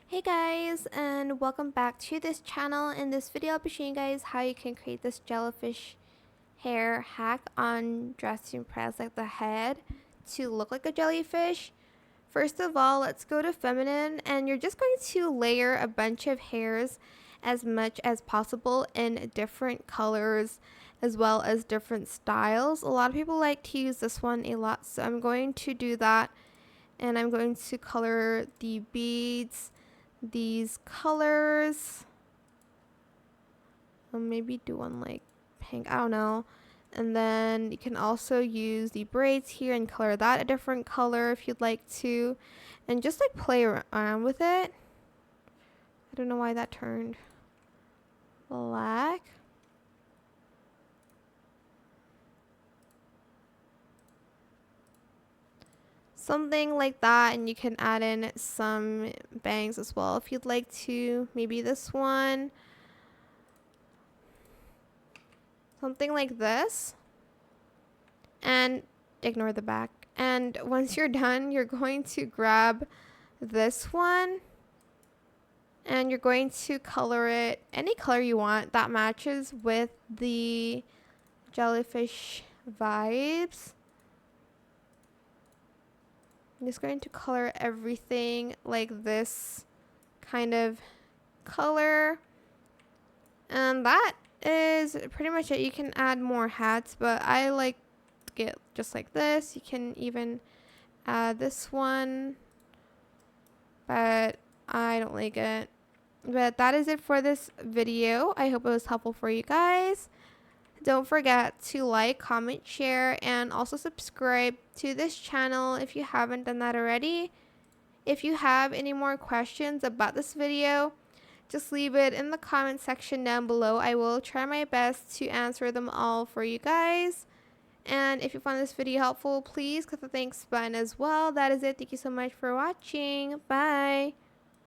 Hey guys, and welcome back to this channel. In this video I'll be showing you guys how you can create this jellyfish hair hack on dressing press, like the head to look like a jellyfish. First of all, let's go to feminine, and you're just going to layer a bunch of hairs as much as possible in different colors as well as different styles. A lot of people like to use this one a lot, so I'm going to do that, and I'm going to color the beads these colors. I'll maybe do one like pink, I don't know. And then you can also use the braids here and color that a different color if you'd like to, and just like play around with it. I don't know why that turned black. Something like that, and you can add in some bangs as well if you'd like to. Maybe this one. Something like this. And ignore the back. And once you're done, you're going to grab this one. And you're going to color it any color you want that matches with the jellyfish vibes. I'm just going to color everything like this kind of color. And that is pretty much it. You can add more hats, but I like it just like this. You can even add this one, but I don't like it. But that is it for this video. I hope it was helpful for you guys. Don't forget to like, comment, share, and also subscribe to this channel if you haven't done that already. If you have any more questions about this video, just leave it in the comment section down below. I will try my best to answer them all for you guys. And if you found this video helpful, please click the thanks button as well. That is it. Thank you so much for watching. Bye.